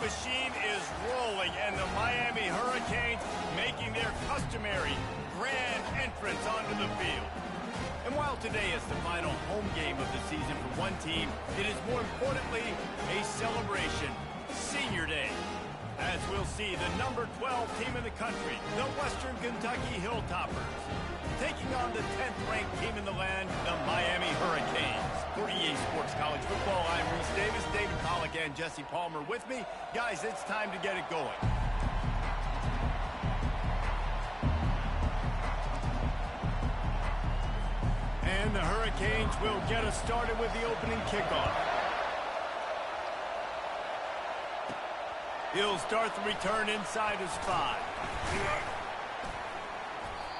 machine is rolling, and the Miami Hurricanes making their customary grand entrance onto the field. And while today is the final home game of the season for one team, it is more importantly a celebration, Senior Day. As we'll see, the number 12 team in the country, the Western Kentucky Hilltoppers, taking on the 10th-ranked team in the land, the Miami Hurricanes. For EA Sports College Football, I'm Reese Davis, David Pollack, and Jesse Palmer with me. Guys, it's time to get it going. And the Hurricanes will get us started with the opening kickoff. He'll start the return inside his 5.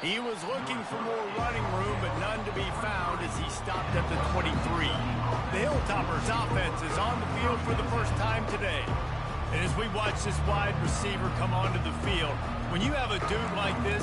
He was looking for more running room, but none to be found as he stopped at the 23. The Hilltoppers offense is on the field for the first time today. And as we watch this wide receiver come onto the field, when you have a dude like this,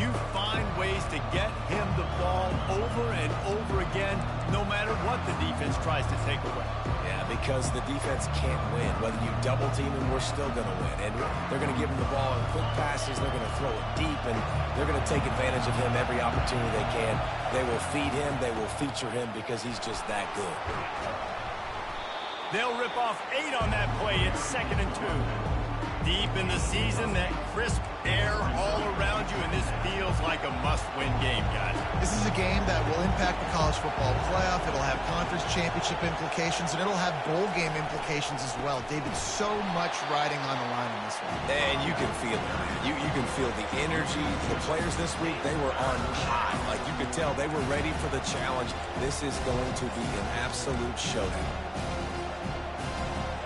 you find ways to get him the ball over and over again, no matter what the defense tries to take away. Yeah, because the defense can't win. Whether you double team him, we're still going to win. And they're going to give him the ball in quick passes. They're going to throw it deep, and they're going to take advantage of him every opportunity they can. They will feed him. They will feature him because he's just that good. They'll rip off 8 on that play. It's 2nd and 2. Deep in the season, that crisp air all around you, and this feels like a must-win game, guys. This is a game that will impact the college football playoff. It'll have conference championship implications, and it'll have bowl game implications as well. David, so much riding on the line in this one. And you can feel it. You can feel the energy. The players this week, they were on high. Like you could tell, they were ready for the challenge. This is going to be an absolute showdown.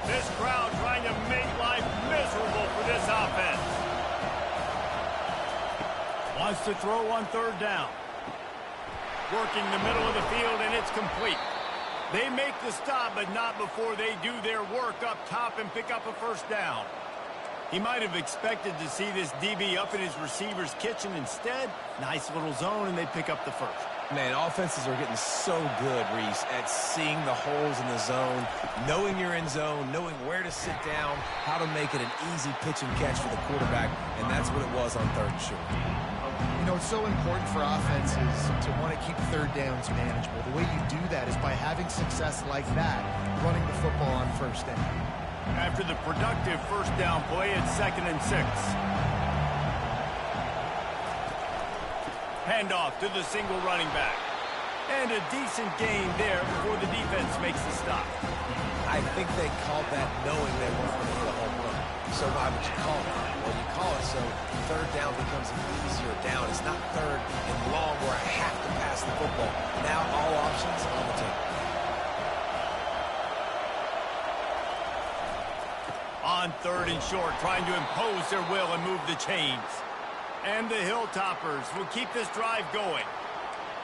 This crowd trying to make life miserable for this offense. Wants to throw on 3rd down. Working the middle of the field, and it's complete. They make the stop, but not before they do their work up top and pick up a 1st down. He might have expected to see this DB up in his receiver's kitchen. Instead, nice little zone, and they pick up the 1st. Man, offenses are getting so good, Reese, at seeing the holes in the zone, knowing you're in zone, knowing where to sit down, how to make it an easy pitch and catch for the quarterback, and that's what it was on 3rd and short. You know, it's so important for offenses to want to keep 3rd downs manageable. The way you do that is by having success like that, running the football on 1st down. After the productive 1st down play, it's 2nd and 6. Handoff to the single running back. And a decent gain there before the defense makes the stop. I think they called that knowing they weren't going to hit a home run. So why would you call it? Well, you call it so 3rd down becomes an easier down. It's not 3rd and long where I have to pass the football. Now all options on the table. On 3rd and short, trying to impose their will and move the chains. And the Hilltoppers will keep this drive going.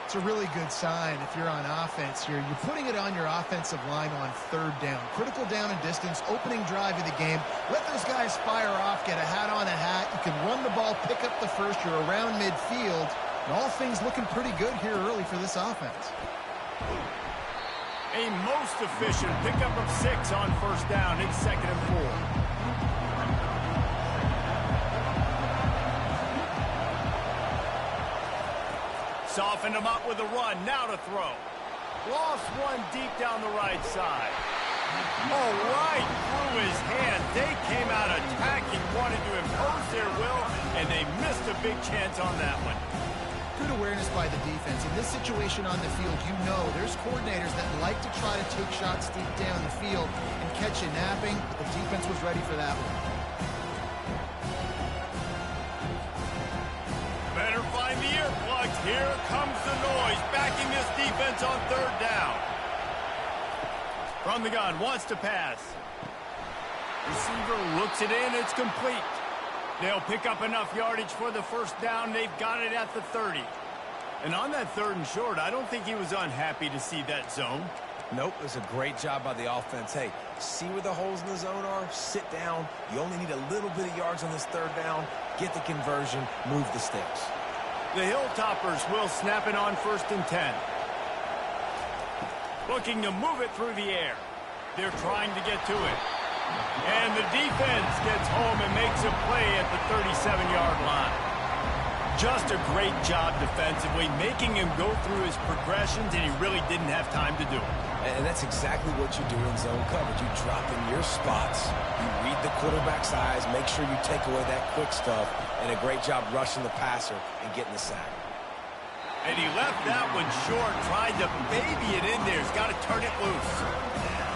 It's a really good sign if you're on offense here. You're putting it on your offensive line on 3rd down. Critical down and distance, opening drive of the game. Let those guys fire off, get a hat on a hat. You can run the ball, pick up the 1st. You're around midfield. And all things looking pretty good here early for this offense. A most efficient pickup of 6 on 1st down. It's 2nd and 4. Softened him up with a run. Now to throw. Lost one deep down the right side. Oh, right through his hand. They came out attacking, wanted to impose their will, and they missed a big chance on that one. Good awareness by the defense. In this situation on the field, you know there's coordinators that like to try to take shots deep down the field and catch you napping. The defense was ready for that one. Better find the earplugs. Here comes the noise, backing this defense on 3rd down. From the gun, wants to pass. Receiver looks it in, it's complete. They'll pick up enough yardage for the 1st down. They've got it at the 30. And on that 3rd and short, I don't think he was unhappy to see that zone. Nope, it was a great job by the offense. Hey, see where the holes in the zone are? Sit down. You only need a little bit of yards on this 3rd down. Get the conversion. Move the sticks. The Hilltoppers will snap it on 1st and 10. Looking to move it through the air. They're trying to get to it. And the defense defense gets home and makes a play at the 37-yard line. Just a great job defensively, making him go through his progressions, and he really didn't have time to do it. And that's exactly what you do in zone coverage. You drop in your spots, you read the quarterback's eyes, make sure you take away that quick stuff, and a great job rushing the passer and getting the sack. And he left that one short, tried to baby it in there. He's got to turn it loose.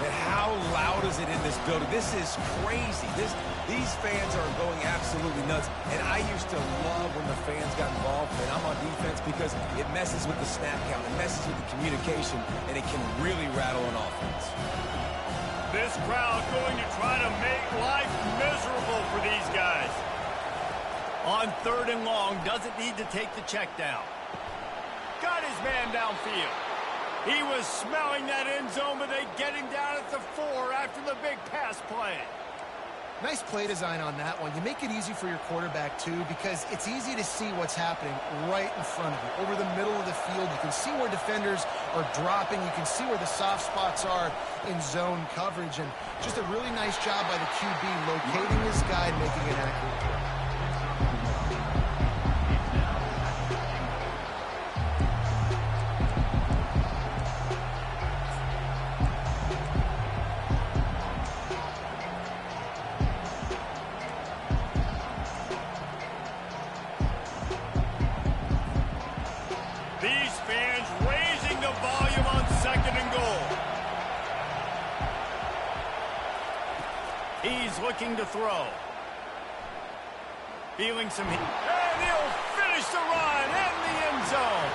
And how loud is it in this building? This is crazy. These fans are going absolutely nuts. And I used to love when the fans got involved when I'm on defense because it messes with the snap count, it messes with the communication, and it can really rattle an offense. This crowd going to try to make life miserable for these guys. On 3rd and long, doesn't need to take the check down. Got his man downfield. He was smelling that end zone, but they get him down at the 4 after the big pass play. Nice play design on that one. You make it easy for your quarterback, too, because it's easy to see what's happening right in front of you. Over the middle of the field, you can see where defenders are dropping. You can see where the soft spots are in zone coverage. And just a really nice job by the QB locating his guy and making it accurate. Looking to throw. Feeling some heat. And he'll finish the run in the end zone.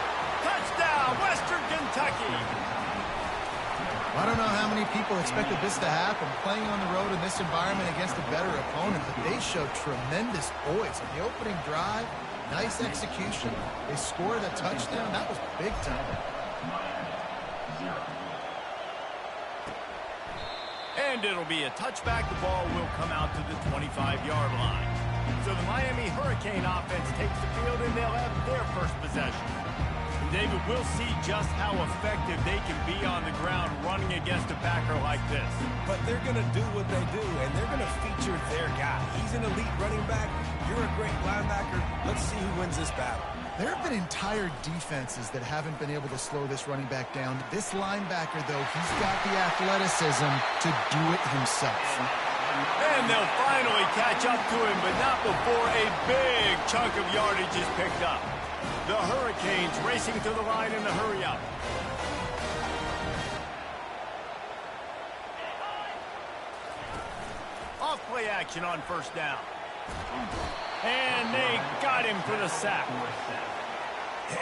Touchdown, Western Kentucky. I don't know how many people expected this to happen, playing on the road in this environment against a better opponent, but they showed tremendous poise. On the opening drive, nice execution. They scored a touchdown. That was big time. And it'll be a touchback. The ball will come out to the 25-yard line. So the Miami Hurricane offense takes the field, and they'll have their first possession. And David, we'll see just how effective they can be on the ground running against a backer like this. But they're going to do what they do, and they're going to feature their guy. He's an elite running back. You're a great linebacker. Let's see who wins this battle. There have been entire defenses that haven't been able to slow this running back down. This linebacker, though, he's got the athleticism to do it himself. And they'll finally catch up to him, but not before a big chunk of yardage is picked up. The Hurricanes racing to the line in the hurry up. Off play action on 1st down. And they got him for the sack.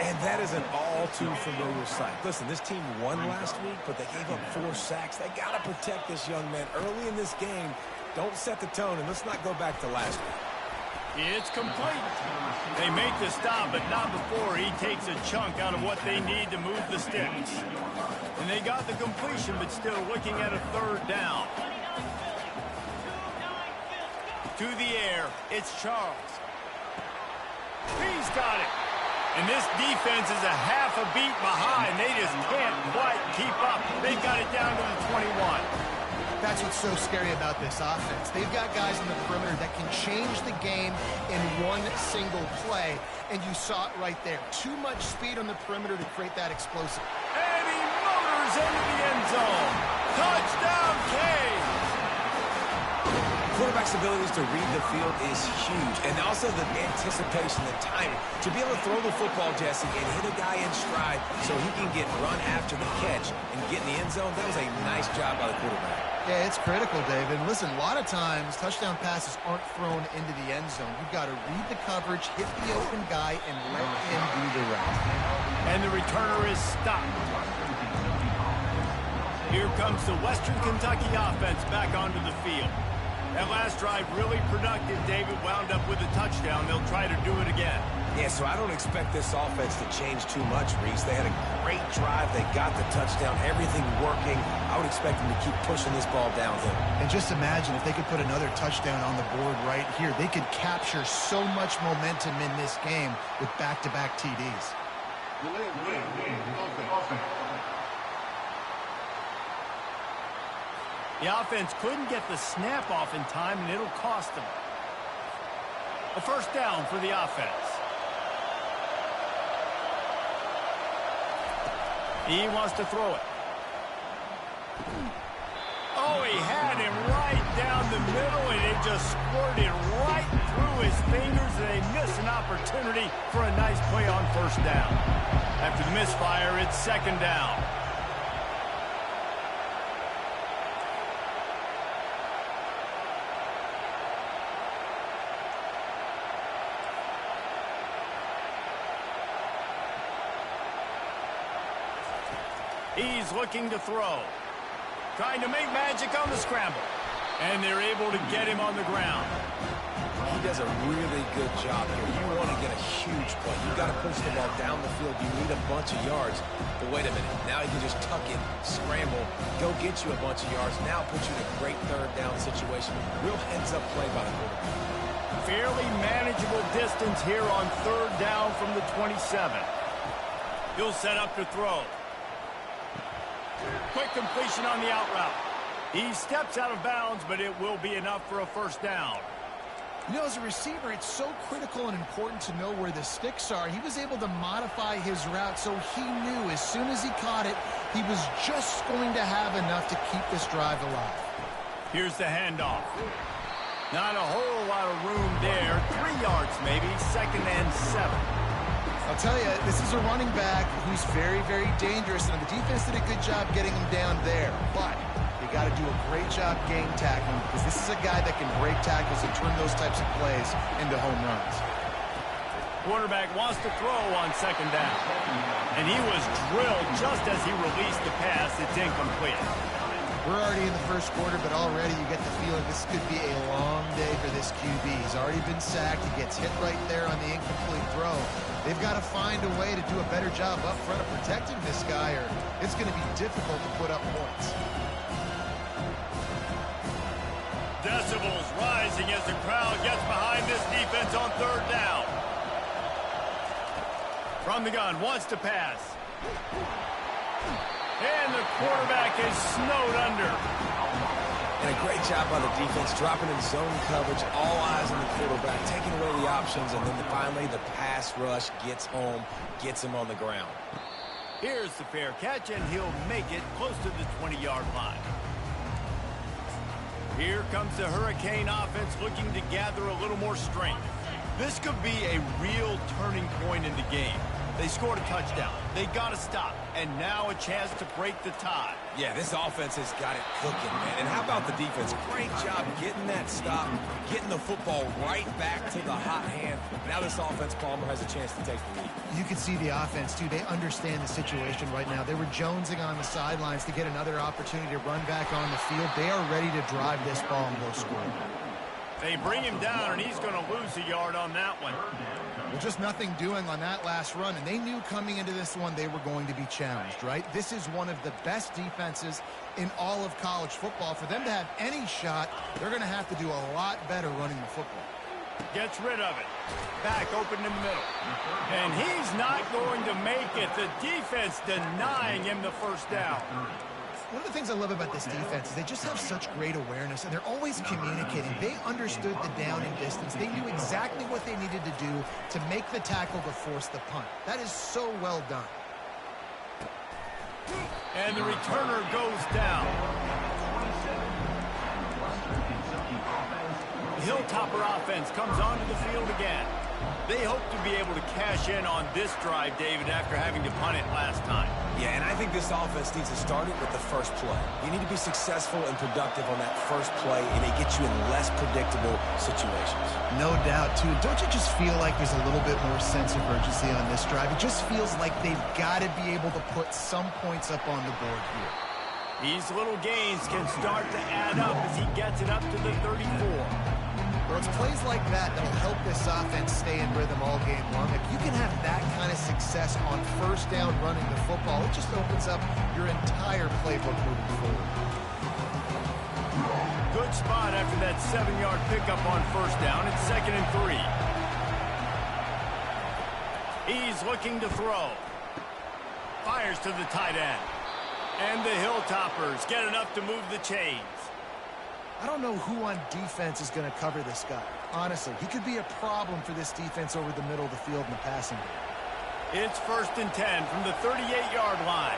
And that is an all-too-familiar sight. Listen, this team won last week, but they gave up 4 sacks. They got to protect this young man early in this game. Don't set the tone, and let's not go back to last week. It's complete. They make the stop, but not before he takes a chunk out of what they need to move the sticks. And they got the completion, but still looking at a 3rd down. To the air, it's Charles. He's got it. And this defense is a half a beat behind. They just can't quite keep up. They've got it down to the 21. That's what's so scary about this offense. They've got guys in the perimeter that can change the game in one single play. And you saw it right there. Too much speed on the perimeter to create that explosive. And he motors into the end zone. Touchdown, Canes. Quarterback's abilities to read the field is huge, and also the anticipation, the timing. To be able to throw the football, Jesse, and hit a guy in stride so he can get run after the catch and get in the end zone, that was a nice job by the quarterback. Yeah, it's critical, David. Listen, a lot of times touchdown passes aren't thrown into the end zone. You've got to read the coverage, hit the open guy, and let him do the rest. And the returner is stopped. Here comes the Western Kentucky offense back onto the field. That last drive really productive. David wound up with a touchdown. They'll try to do it again. Yeah, so I don't expect this offense to change too much, Reese. They had a great drive. They got the touchdown. Everything working. I would expect them to keep pushing this ball downhill. And just imagine if they could put another touchdown on the board right here. They could capture so much momentum in this game with back-to-back TDs. The offense couldn't get the snap off in time, and it'll cost them. A first down for the offense. He wants to throw it. Oh, he had him right down the middle, and it just squirted right through his fingers, and they miss an opportunity for a nice play on first down. After the misfire, it's second down. He's looking to throw. Trying to make magic on the scramble. And they're able to get him on the ground. He does a really good job here. You want to get a huge play. You've got to push the ball down the field. You need a bunch of yards. But wait a minute. Now he can just tuck it, scramble, go get you a bunch of yards. Now put you in a great third down situation. Real heads-up play by the quarterback. Fairly manageable distance here on third down from the 27. He'll set up to throw. Quick completion on the out route. He steps out of bounds, but it will be enough for a first down. You know, as a receiver, it's so critical and important to know where the sticks are. He was able to modify his route, so he knew as soon as he caught it, he was just going to have enough to keep this drive alive. Here's the handoff. Not a whole lot of room there. 3 yards maybe, second and 7. I'll tell you, this is a running back who's very, very dangerous, and the defense did a good job getting him down there. But you got to do a great job game tackling, because this is a guy that can break tackles and turn those types of plays into home runs. Quarterback wants to throw on second down. And he was drilled just as he released the pass. It's incomplete. We're already in the first quarter, but already you get the feeling this could be a long day for this QB. He's already been sacked. He gets hit right there on the incomplete throw. They've got to find a way to do a better job up front of protecting this guy, or it's going to be difficult to put up points. Decibels rising as the crowd gets behind this defense on third down. From the gun, wants to pass. And the quarterback is snowed under. And a great job by the defense, dropping in zone coverage, all eyes on the quarterback, taking away the options, and then finally the pass rush gets home, gets him on the ground. Here's the fair catch, and he'll make it close to the 20-yard line. Here comes the Hurricane offense looking to gather a little more strength. This could be a real turning point in the game. They scored a touchdown. They got to stop. And now a chance to break the tie. Yeah, this offense has got it cooking, man. And how about the defense? Great job getting that stop, getting the football right back to the hot hand. Now this offense, Palmer, has a chance to take the lead. You can see the offense, too. They understand the situation right now. They were jonesing on the sidelines to get another opportunity to run back on the field. They are ready to drive this ball and go score. They bring him down, and he's going to lose a yard on that one. Well, just nothing doing on that last run, and they knew coming into this one they were going to be challenged, right? This is one of the best defenses in all of college football. For them to have any shot, they're going to have to do a lot better running the football. Gets rid of it. Back open in the middle. And he's not going to make it. The defense denying him the first down. One of the things I love about this defense is they just have such great awareness, and they're always communicating. They understood the down and distance. They knew exactly what they needed to do to make the tackle to force the punt. That is so well done. And the returner goes down. The Hilltopper offense comes onto the field again. They hope to be able to cash in on this drive, David, after having to punt it last time. Yeah, and I think this offense needs to start it with the first play. You need to be successful and productive on that first play, and it gets you in less predictable situations. No doubt, too. Don't you just feel like there's a little bit more sense of urgency on this drive? It just feels like they've got to be able to put some points up on the board here. These little gains can start to add up as he gets it up to the 34. Well, it's plays like that that'll help this offense stay in rhythm all game long. If you can have that kind of success on first down running the football, it just opens up your entire playbook moving forward. Good spot after that 7-yard pickup on first down. It's 2nd and 3. He's looking to throw. Fires to the tight end. And the Hilltoppers get enough to move the chains. I don't know who on defense is going to cover this guy. Honestly, he could be a problem for this defense over the middle of the field in the passing game. It's 1st and 10 from the 38-yard line.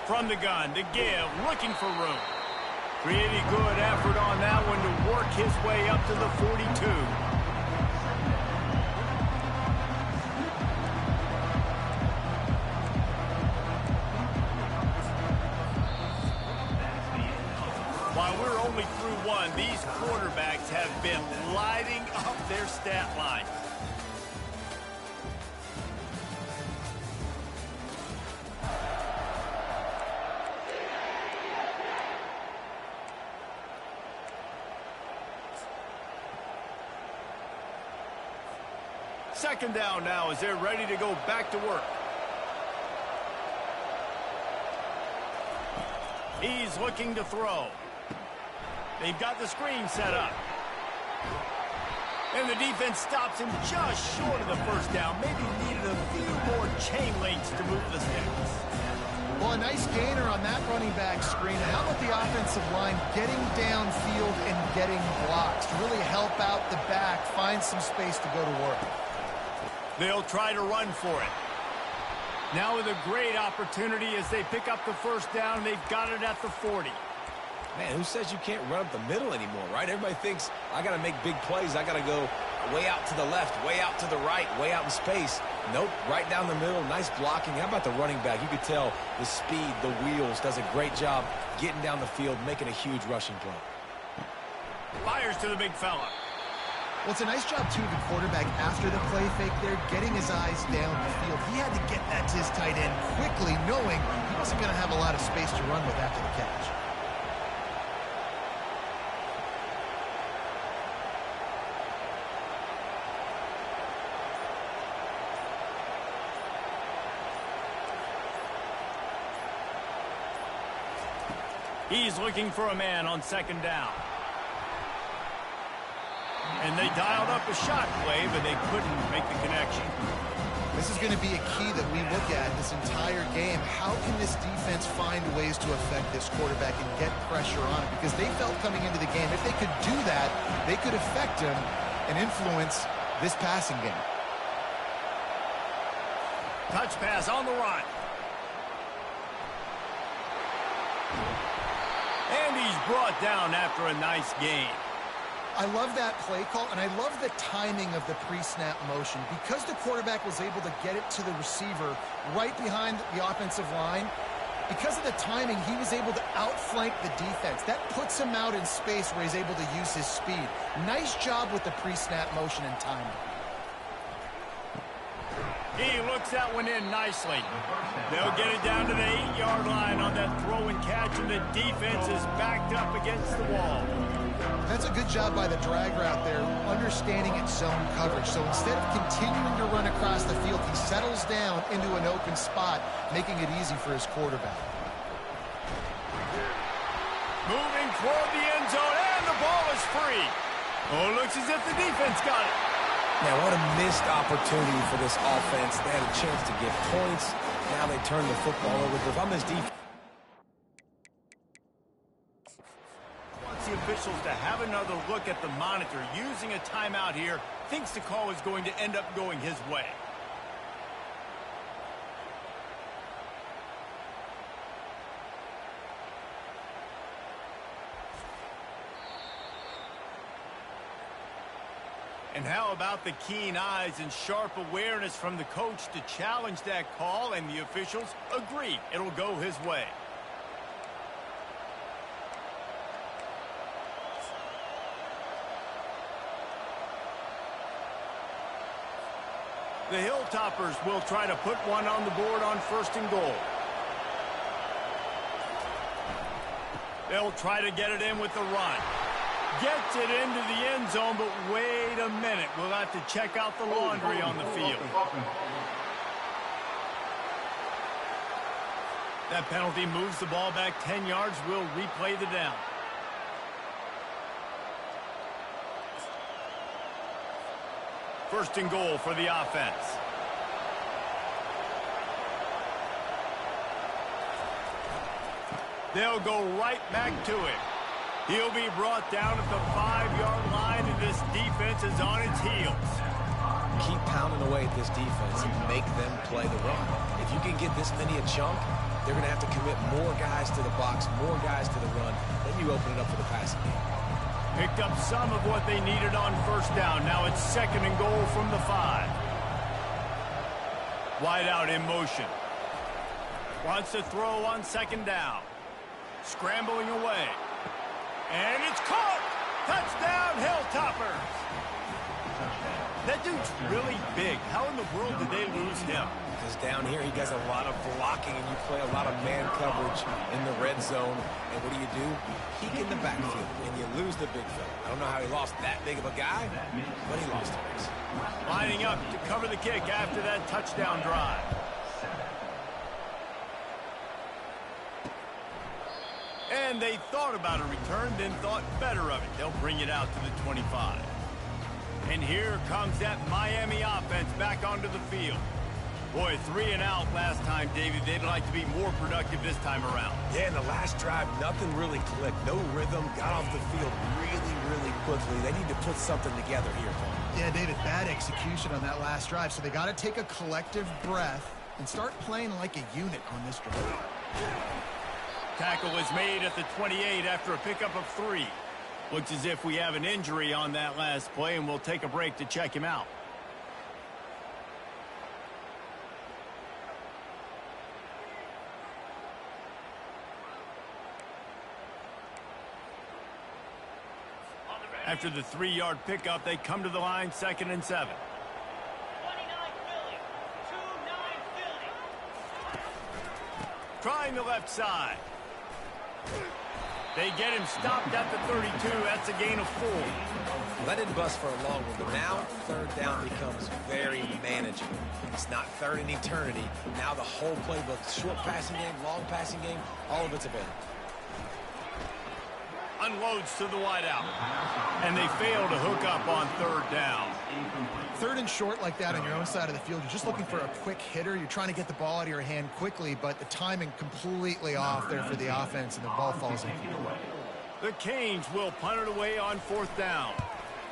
From the gun to give, looking for room. Pretty good effort on that one to work his way up to the 42. While we're only through one, these quarterbacks have been lighting up their stat line. Second down now as they're ready to go back to work. He's looking to throw. They've got the screen set up. And the defense stops him just short of the first down. Maybe needed a few more chain links to move the sticks. Well, a nice gainer on that running back screen. And how about the offensive line getting downfield and getting blocks to really help out the back, find some space to go to work. They'll try to run for it. Now with a great opportunity as they pick up the first down. They've got it at the 40. Man, who says you can't run up the middle anymore, right? Everybody thinks I got to make big plays. I got to go way out to the left, way out to the right, way out in space. Nope, right down the middle. Nice blocking. How about the running back? You could tell the speed, the wheels, does a great job getting down the field, making a huge rushing play. Fires to the big fella. Well, it's a nice job, too, the quarterback after the play fake there, getting his eyes down the field. He had to get that to his tight end quickly, knowing he wasn't going to have a lot of space to run with after the catch. He's looking for a man on second down. And they dialed up a shot play, but they couldn't make the connection. This is going to be a key that we look at this entire game. How can this defense find ways to affect this quarterback and get pressure on him? Because they felt coming into the game, if they could do that, they could affect him and influence this passing game. Touch pass on the run. And he's brought down after a nice gain. I love that play call, and I love the timing of the pre-snap motion. Because the quarterback was able to get it to the receiver right behind the offensive line, because of the timing, he was able to outflank the defense. That puts him out in space where he's able to use his speed. Nice job with the pre-snap motion and timing. He looks that one in nicely. They'll get it down to the 8-yard line on that throw and catch, and the defense is backed up against the wall. That's a good job by the drag route there, understanding its zone coverage. So instead of continuing to run across the field, he settles down into an open spot, making it easy for his quarterback. Moving toward the end zone, and the ball is free. Oh, it looks as if the defense got it. Now, what a missed opportunity for this offense. They had a chance to get points. Now they turn the football over. If I'm this defense, Wants the officials to have another look at the monitor. Using a timeout here, thinks the call is going to end up going his way. And how about the keen eyes and sharp awareness from the coach to challenge that call, and the officials agree it'll go his way. The Hilltoppers will try to put one on the board on 1st and goal. They'll try to get it in with the run. Gets it into the end zone, but wait a minute. We'll have to check out the laundry on the field. That penalty moves the ball back 10 yards. We'll replay the down. First and goal for the offense. They'll go right back to him. He'll be brought down at the 5-yard line, and this defense is on its heels. Keep pounding away at this defense and make them play the run. If you can get this many a chunk, they're going to have to commit more guys to the box, more guys to the run. Then you open it up for the passing game. Picked up some of what they needed on first down. Now it's 2nd and goal from the 5. Wide out in motion. Wants to throw on 2nd down. Scrambling away. And it's caught! Touchdown, Hilltoppers! That dude's really big. How in the world did they lose him? Because down here he does a lot of blocking, and you play a lot of man coverage in the red zone. And what do? Peek in the backfield, and you lose the big fella. I don't know how he lost that big of a guy, but he lost it. Lining up to cover the kick after that touchdown drive. And they thought about a return, then thought better of it. They'll bring it out to the 25. And here comes that Miami offense back onto the field. Boy, 3 and out last time, David. They'd like to be more productive this time around. Yeah, in the last drive, nothing really clicked. No rhythm. Got off the field really, really quickly. They need to put something together here, Paul. Yeah, David, bad execution on that last drive. So they got to take a collective breath and start playing like a unit on this drive. Tackle is made at the 28 after a pickup of 3. Looks as if we have an injury on that last play, and we'll take a break to check him out. After the 3-yard pickup, they come to the line, 2nd and 7. 29 Philly. 2-9 Philly. Trying the left side. They get him stopped at the 32. That's a gain of 4. Well, that didn't bust for a long one, but now 3rd down becomes very manageable. It's not 3rd and eternity. Now the whole playbook, short passing game, long passing game, all of it's available. Unloads to the wideout. And they fail to hook up on 3rd down. 3rd and short like that on your own side of the field. You're just looking for a quick hitter. You're trying to get the ball out of your hand quickly, but the timing completely off there for the offense, and the ball falls incomplete. The Canes will punt it away on 4th down.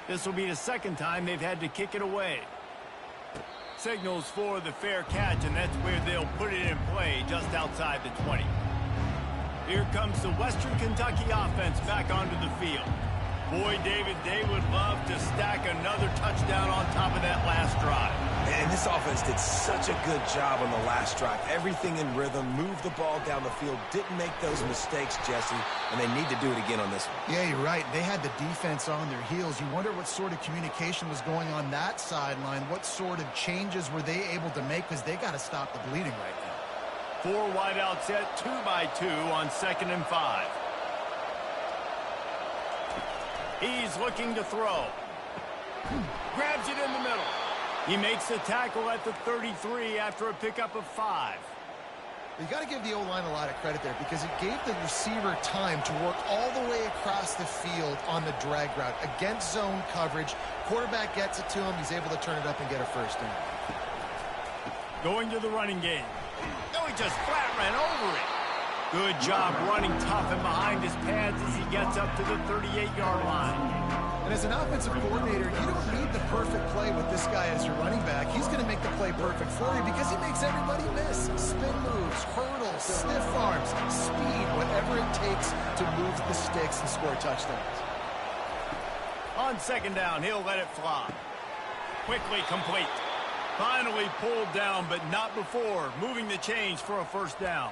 This will be the 2nd time they've had to kick it away. Signals for the fair catch, and that's where they'll put it in play just outside the 20. Here comes the Western Kentucky offense back onto the field. Boy, David, they would love to stack another touchdown on top of that last drive. And this offense did such a good job on the last drive. Everything in rhythm, moved the ball down the field, didn't make those mistakes, Jesse, and they need to do it again on this one. Yeah, you're right. They had the defense on their heels. You wonder what sort of communication was going on that sideline. What sort of changes were they able to make, because they got to stop the bleeding right now. 4 wideouts set, 2 by 2 on 2nd and 5. He's looking to throw. Grabs it in the middle. He makes the tackle at the 33 after a pickup of 5. You got to give the O-line a lot of credit there, because it gave the receiver time to work all the way across the field on the drag route against zone coverage. Quarterback gets it to him. He's able to turn it up and get a 1st down. Going to the running game. No, he just flat ran over it. Good job running tough and behind his pads as he gets up to the 38-yard line. And as an offensive coordinator, you don't need the perfect play with this guy as your running back. He's going to make the play perfect for you because he makes everybody miss. Spin moves, hurdles, stiff arms, speed, whatever it takes to move the sticks and score touchdowns. On 2nd down, he'll let it fly. Quickly complete. Finally pulled down, but not before moving the chains for a 1st down.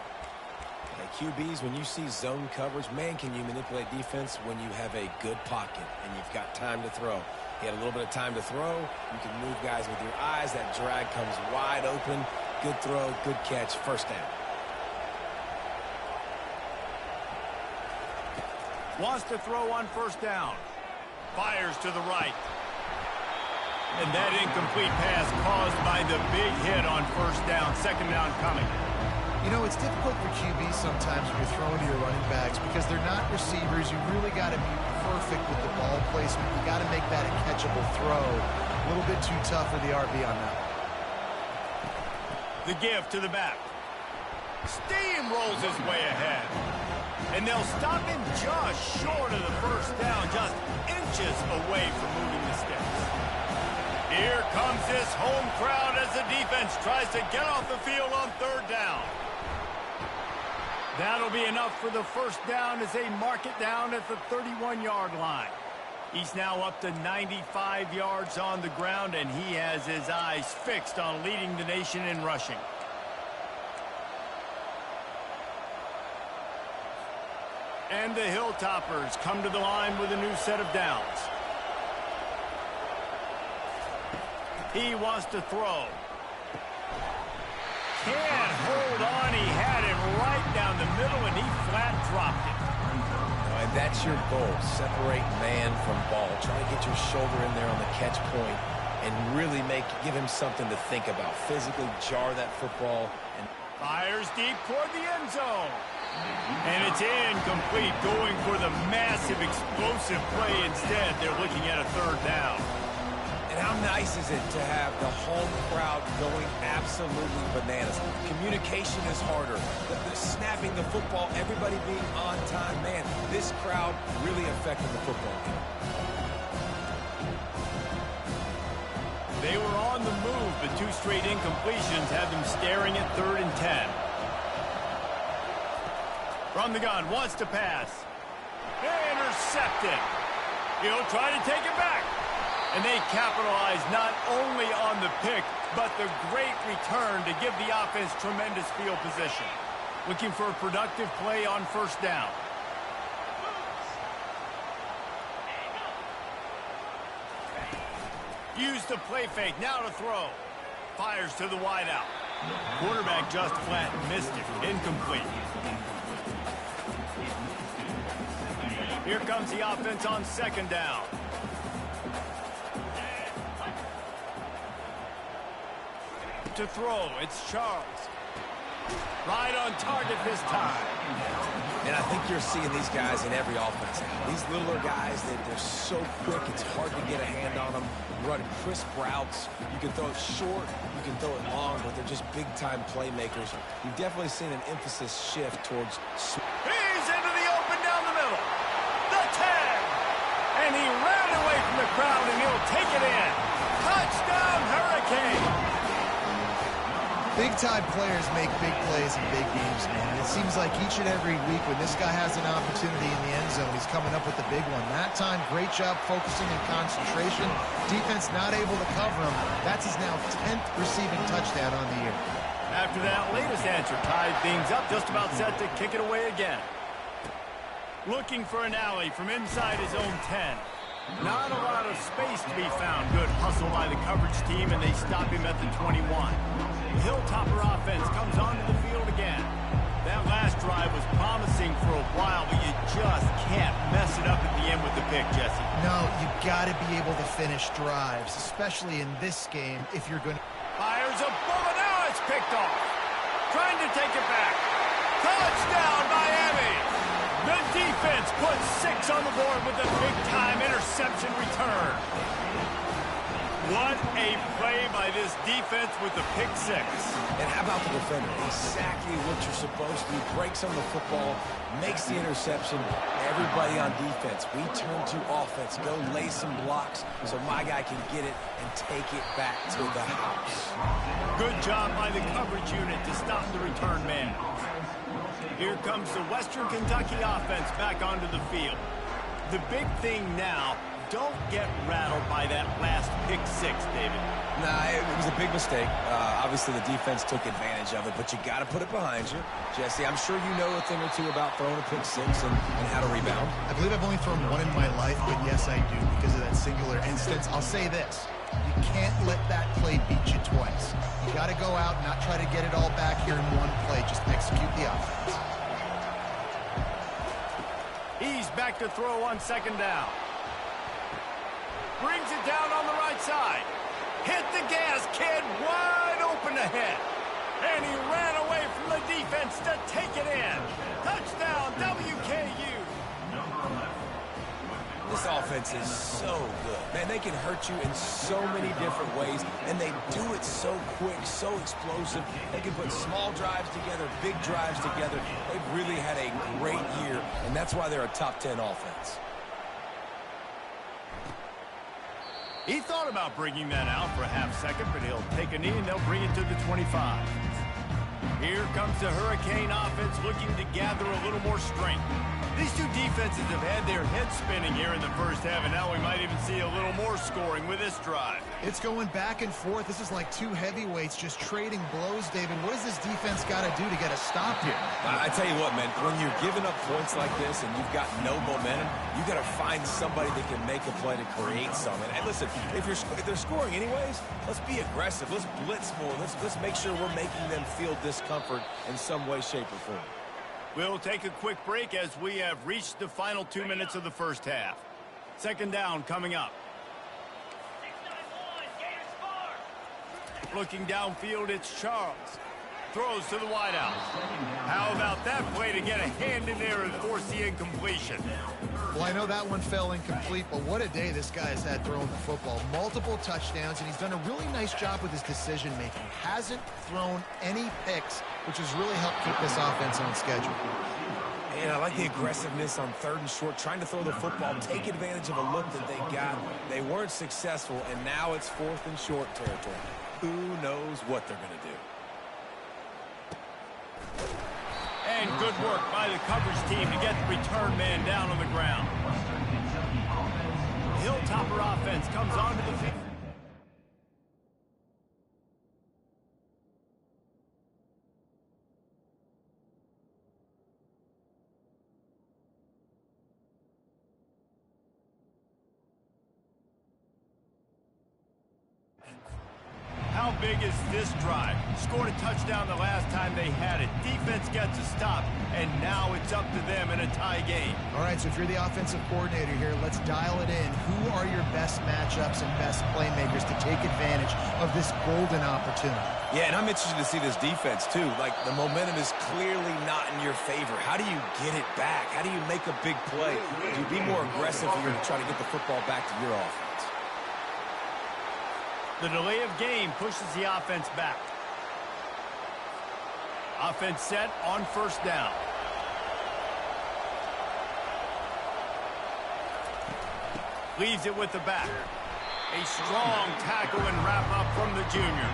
Hey, QBs, when you see zone coverage, man, can you manipulate defense when you have a good pocket and you've got time to throw. He had a little bit of time to throw. You can move guys with your eyes. That drag comes wide open. Good throw, good catch, 1st down. Wants to throw on 1st down. Fires to the right. And that incomplete pass caused by the big hit on 1st down. 2nd down coming. You know, it's difficult for QBs sometimes when you're throwing to your running backs because they're not receivers. You really got to be perfect with the ball placement. You got to make that a catchable throw. A little bit too tough for the RB on that. The give to the back. Steamrolls his way ahead. And they'll stop him just short of the first down, just inches away from moving the sticks. Here comes this home crowd as the defense tries to get off the field on third down. That'll be enough for the first down as they mark it down at the 31-yard line. He's now up to 95 yards on the ground, and he has his eyes fixed on leading the nation in rushing. And the Hilltoppers come to the line with a new set of downs. He wants to throw. Can't hold on. He had it right down the middle, and he flat dropped it. And that's your goal. Separate man from ball. Try to get your shoulder in there on the catch point and really give him something to think about. Physically jar that football. And fires deep toward the end zone. And it's incomplete, going for the massive, explosive play instead. They're looking at a third down. And how nice is it to have the home crowd going absolutely bananas? Communication is harder. The snapping the football, everybody being on time. Man, this crowd really affected the football game. They were on the move, but two straight incompletions had them staring at 3rd and 10. From the gun, wants to pass. Intercepted. He'll try to take it back. And they capitalize not only on the pick, but the great return to give the offense tremendous field position. Looking for a productive play on first down. Use the play fake, now to throw. Fires to the wideout. Quarterback just flat missed it. Incomplete. Here comes the offense on 2nd down. To throw, it's Charles. Right on target this time. And I think you're seeing these guys in every offense. These littler guys, they're so quick, it's hard to get a hand on them. Run crisp routes. You can throw it short, you can throw it long, but they're just big-time playmakers. You've definitely seen an emphasis shift towards... He's into the open down the middle. The 10. And he ran away from the crowd, and he'll take it in. Touchdown, Hurricane. Big-time players make big plays in big games, man. And it seems like each and every week when this guy has an opportunity in the end zone, he's coming up with the big one. That time, great job focusing and concentration. Defense not able to cover him. That's his now 10th receiving touchdown on the year. After that latest answer, tied things up, just about set to kick it away again. Looking for an alley from inside his own 10. Not a lot of space to be found. Good hustle by the coverage team, and they stop him at the 21. The Hilltopper offense comes onto the field again. That last drive was promising for a while, but you just can't mess it up at the end with the pick, Jesse. No, you got to be able to finish drives, especially in this game if you're going to... Fires a bullet. Now it's picked off. Trying to take it back. Touchdown, Miami. The defense puts 6 on the board with a big-time interception return. What a play by this defense with the pick 6. And how about the defender? Exactly what you're supposed to do. Breaks on the football, makes the interception. Everybody on defense, we turn to offense. Go lay some blocks so my guy can get it and take it back to the house. Good job by the coverage unit to stop the return man. Here comes the Western Kentucky offense back onto the field. The big thing now, don't get rattled by that last pick 6, David. Nah, it was a big mistake. Obviously, the defense took advantage of it, but you got to put it behind you. Jesse, I'm sure you know a thing or two about throwing a pick 6 and how to rebound. I believe I've only thrown one in my life, but yes, I do because of that singular instance. I'll say this. You can't let that play beat you twice. You got to go out and not try to get it all back here in one play. Just execute the offense. He's back to throw on 2nd down. Brings it down on the right side. Hit the gas, kid. Wide open ahead. And he ran away from the defense to take it in. Touchdown, WKU. This offense is so good. Man, they can hurt you in so many different ways, and they do it so quick, so explosive. They can put small drives together, big drives together. They've really had a great year, and that's why they're a top 10 offense. He thought about bringing that out for a half second, but he'll take a knee and they'll bring it to the 25. Here comes the Hurricane offense looking to gather a little more strength. These two defenses have had their heads spinning here in the first half, and now we might even see a little more scoring with this drive. It's going back and forth. This is like two heavyweights just trading blows, David. What does this defense got to do to get a stop here? I tell you what, man, when you're giving up points like this and you've got no momentum, you got to find somebody that can make a play to create something. And listen, if they're scoring anyways, let's be aggressive. Let's blitz more. Let's make sure we're making them feel discomfort in some way, shape, or form. We'll take a quick break as we have reached the final 2 minutes of the first half. Second down coming up. 6-9-1, Gators score. Looking downfield, it's Charles. Throws to the wideout. How about that play to get a hand in there and force the incompletion? Well, I know that one fell incomplete, but what a day this guy has had throwing the football. Multiple touchdowns, and he's done a really nice job with his decision-making. Hasn't thrown any picks, which has really helped keep this offense on schedule. And I like the aggressiveness on 3rd and short, trying to throw the football, take advantage of a look that they got. They weren't successful, and now it's 4th and short territory. Who knows what they're going to do? And good work by the coverage team to get the return man down on the ground. Hilltopper offense comes onto the field. How big is this drive? Scored a touchdown the last time they had it. Defense gets a stop, and now it's up to them in a tie game. All right, so if you're the offensive coordinator here, let's dial it in. Who are your best matchups and best playmakers to take advantage of this golden opportunity? Yeah, and I'm interested to see this defense, too. Like, the momentum is clearly not in your favor. How do you get it back? How do you make a big play? Do you be more aggressive here to try to get the football back to your offense? The delay of game pushes the offense back. Offense set on first down. Leaves it with the back. A strong tackle and wrap up from the junior.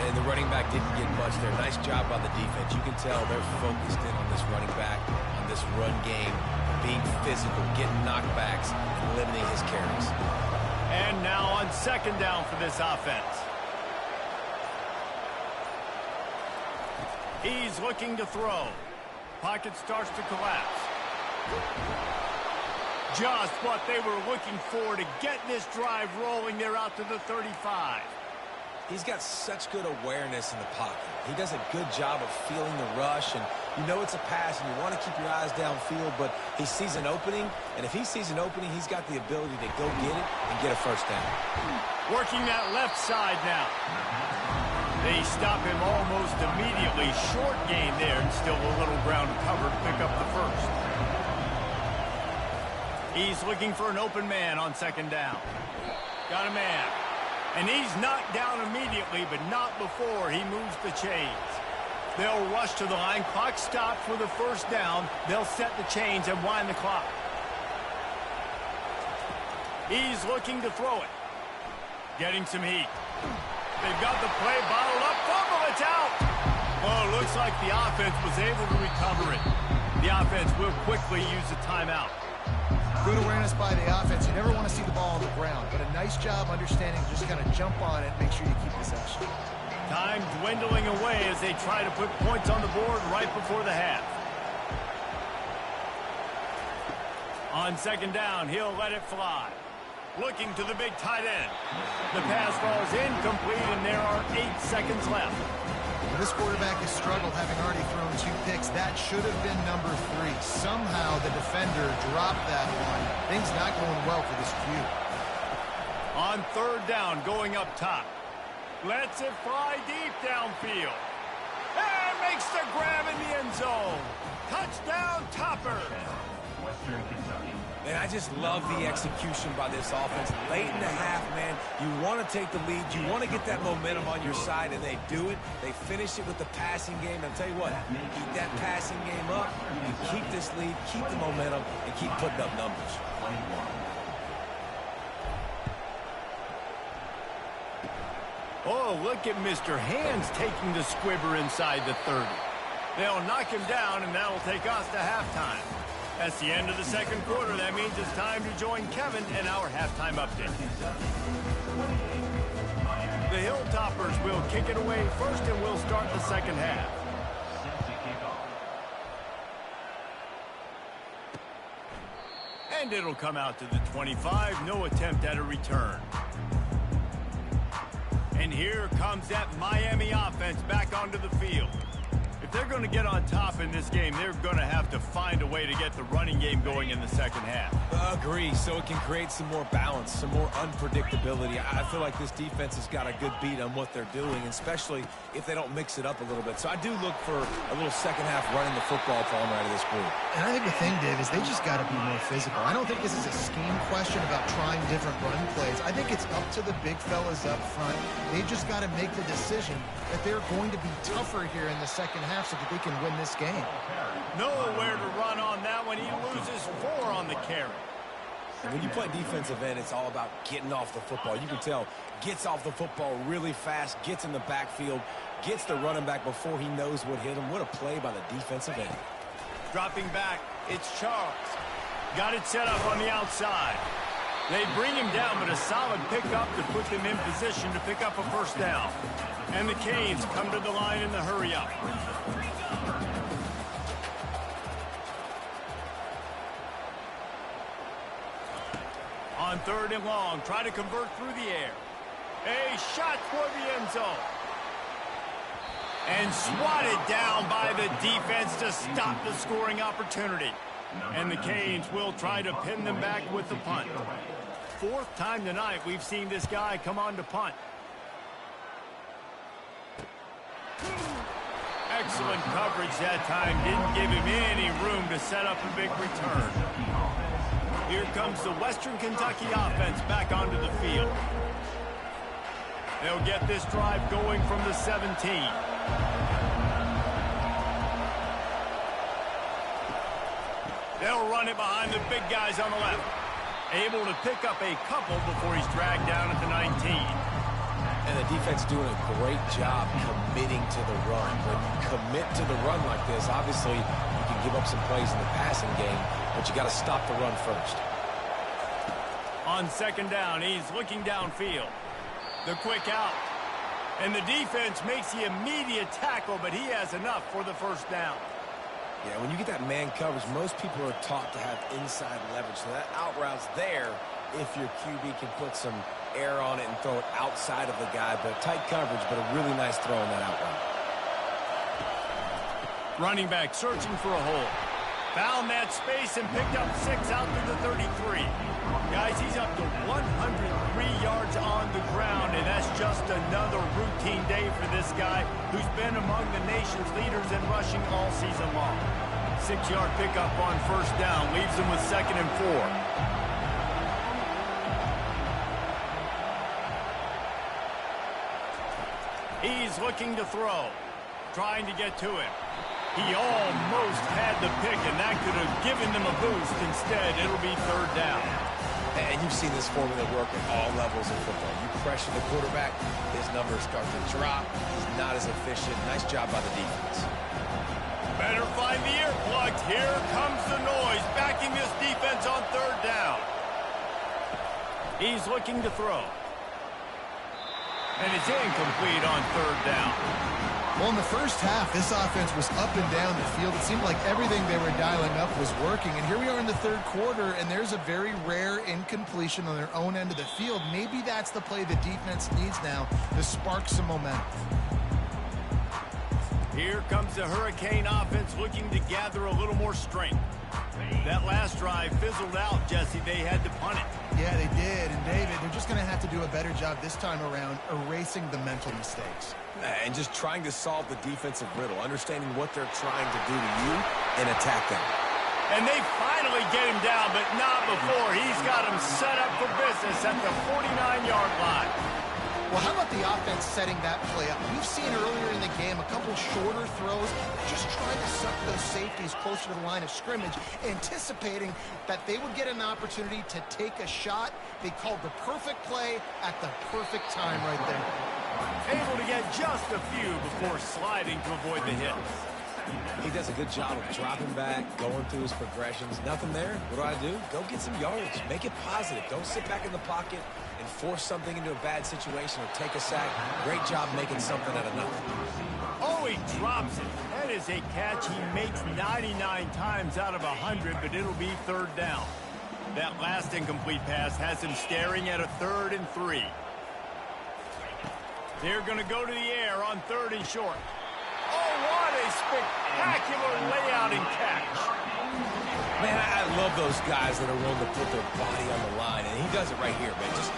And the running back didn't get much there. Nice job by the defense. You can tell they're focused in on this running back, on this run game, being physical, getting knockbacks, and limiting his carries. And now on second down for this offense. He's looking to throw. Pocket starts to collapse. Just what they were looking for to get this drive rolling. They're out to the 35. He's got such good awareness in the pocket. He does a good job of feeling the rush, and you know it's a pass, and you want to keep your eyes downfield, but he sees an opening, and if he sees an opening, he's got the ability to go get it and get a first down. Working that left side now. They stop him almost immediately. Short gain there, and still a little ground cover to pick up the first. He's looking for an open man on second down. Got a man. And he's knocked down immediately, but not before he moves the chains. They'll rush to the line. Clock stops with a first down. They'll set the chains and wind the clock. He's looking to throw it. Getting some heat. They've got the play bottled up. Fumble, it's out. Oh, looks like the offense was able to recover it. The offense will quickly use a timeout. Good awareness by the offense. You never want to see the ball on the ground, but a nice job understanding just kind of jump on it, make sure you keep possession. Time dwindling away as they try to put points on the board right before the half. On second down, he'll let it fly. Looking to the big tight end. The pass falls incomplete, and there are 8 seconds left. This quarterback has struggled, having already thrown 2 picks. That should have been number 3. Somehow the defender dropped that one. Things not going well for this Q. On third down, going up top. Lets it fly deep downfield. And makes the grab in the end zone. Touchdown, Topper. Western Kentucky. And I just love the execution by this offense. Late in the half, man, you want to take the lead. You want to get that momentum on your side, and they do it. They finish it with the passing game. And I'll tell you what, keep that passing game up, and keep this lead, keep the momentum, and keep putting up numbers. Oh, look at Mr. Hands taking the squibber inside the 30. They'll knock him down, and that'll take us to halftime. That's the end of the second quarter. That means it's time to join Kevin in our halftime update. The Hilltoppers will kick it away first, and we'll start the second half. And it'll come out to the 25. No attempt at a return. And here comes that Miami offense back onto the field. If they're going to get on top in this game, they're going to have to find a way to get the running game going in the second half. Agree, so it can create some more balance, some more unpredictability. I feel like this defense has got a good beat on what they're doing, especially if they don't mix it up a little bit. So I do look for a little second half running the football from out of this group. And I think the thing, Dave, is they just got to be more physical. I don't think this is a scheme question about trying different run plays. I think it's up to the big fellas up front. They just got to make the decision that they're going to be tougher here in the second half so that they can win this game. Nowhere to run on that one. He loses 4 on the carry. And when you play defensive end, it's all about getting off the football. You can tell, gets off the football really fast, gets in the backfield, gets the running back before he knows what hit him. What a play by the defensive end. Dropping back, it's Charles. Got it set up on the outside. They bring him down, but a solid pickup to put them in position to pick up a first down. And the Canes come to the line in the hurry-up. On 3rd and long, try to convert through the air. A shot toward the end zone. And swatted down by the defense to stop the scoring opportunity. And the Canes will try to pin them back with the punt. 4th time tonight we've seen this guy come on to punt. Excellent coverage that time. Didn't give him any room to set up a big return. Here comes the Western Kentucky offense back onto the field. They'll get this drive going from the 17. They'll run it behind the big guys on the left. Able to pick up a couple before he's dragged down at the 19. And the defense doing a great job committing to the run. When you commit to the run like this, obviously you can give up some plays in the passing game, but you got to stop the run first. On 2nd down, he's looking downfield. The quick out. And the defense makes the immediate tackle, but he has enough for the first down. Yeah, when you get that man coverage, most people are taught to have inside leverage. So that out route's there if your QB can put some air on it and throw it outside of the guy. But tight coverage, but a really nice throw on that out route. Running back searching for a hole. Found that space and picked up 6 out to the 33. Guys, he's up to 103 yards on the ground, and that's just another routine day for this guy who's been among the nation's leaders in rushing all season long. 6-yard pickup on first down leaves him with 2nd and 4. He's looking to throw, trying to get to him. He almost had the pick, and that could have given them a boost. Instead, it'll be 3rd down. And you've seen this formula work at all levels of football. You pressure the quarterback, his numbers start to drop. He's not as efficient. Nice job by the defense. Better find the earplugs. Here comes the noise, backing this defense on 3rd down. He's looking to throw. And it's incomplete on 3rd down. Well, in the first half, this offense was up and down the field. It seemed like everything they were dialing up was working. And here we are in the 3rd quarter, and there's a very rare incompletion on their own end of the field. Maybe that's the play the defense needs now to spark some momentum. Here comes the Hurricane offense looking to gather a little more strength. That last drive fizzled out, Jesse. They had to punt it. Yeah, they did. And, David, they're just going to have to do a better job this time around erasing the mental mistakes. And just trying to solve the defensive riddle, understanding what they're trying to do to you and attack them. And they finally get him down, but not before. He's got him set up for business at the 49-yard line. Well, how about the offense setting that play up? We've seen earlier in the game a couple shorter throws, just trying to suck those safeties closer to the line of scrimmage, anticipating that they would get an opportunity to take a shot. They called the perfect play at the perfect time right there. Able to get just a few before sliding to avoid the hit. He does a good job of dropping back, going through his progressions. Nothing there. What do? Go get some yardage. Make it positive. Don't sit back in the pocket and force something into a bad situation or take a sack. Great job making something out of nothing. Oh, he drops it. That is a catch he makes 99 times out of 100, but it'll be third down. That last incomplete pass has him staring at a 3rd and 3. They're going to go to the air on 3rd and short. Oh, what a spectacular layout and catch. Man, I love those guys that are willing to put their body on the line, and he does it right here, man. Just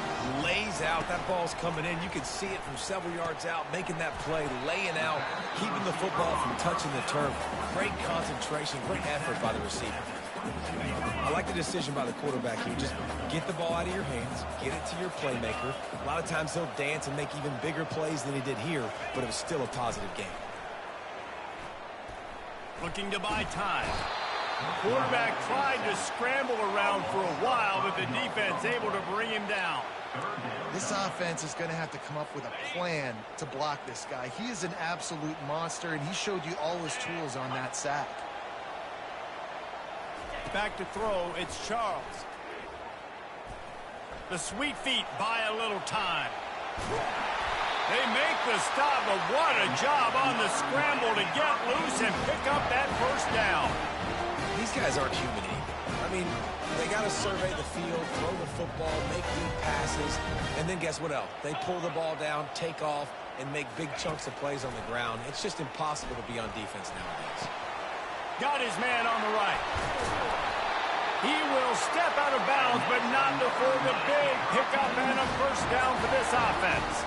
lays out. That ball's coming in. You can see it from several yards out, making that play, laying out, keeping the football from touching the turf. Great concentration, great effort by the receiver. I like the decision by the quarterback here. Just get the ball out of your hands, get it to your playmaker. A lot of times he'll dance and make even bigger plays than he did here, but it was still a positive game. Looking to buy time. Quarterback tried to scramble around for a while, but the defense able to bring him down. This offense is going to have to come up with a plan to block this guy. He is an absolute monster, and he showed you all his tools on that sack. Back to throw, it's Charles. The sweet feet buy a little time. They make the stop, but what a job on the scramble to get loose and pick up that first down. These guys aren't human either. I mean, they got to survey the field, throw the football, make deep passes, and then guess what else? They pull the ball down, take off, and make big chunks of plays on the ground. It's just impossible to be on defense nowadays. Got his man on the right. He will step out of bounds, but not before the big pickup and a first down for this offense.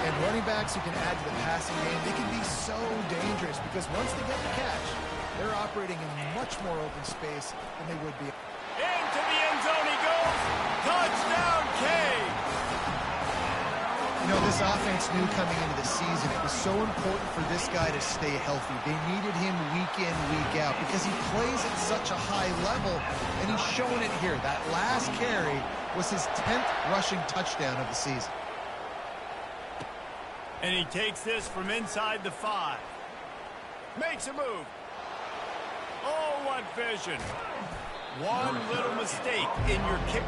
And running backs who can add to the passing game, they can be so dangerous because once they get the catch, they're operating in much more open space than they would be. Into the end zone he goes. Touchdown, K. You know, this offense knew coming into the season it was so important for this guy to stay healthy. They needed him week in, week out because he plays at such a high level, and he's showing it here. That last carry was his 10th rushing touchdown of the season. And he takes this from inside the 5. Makes a move. Oh, what vision. One little mistake in your kick.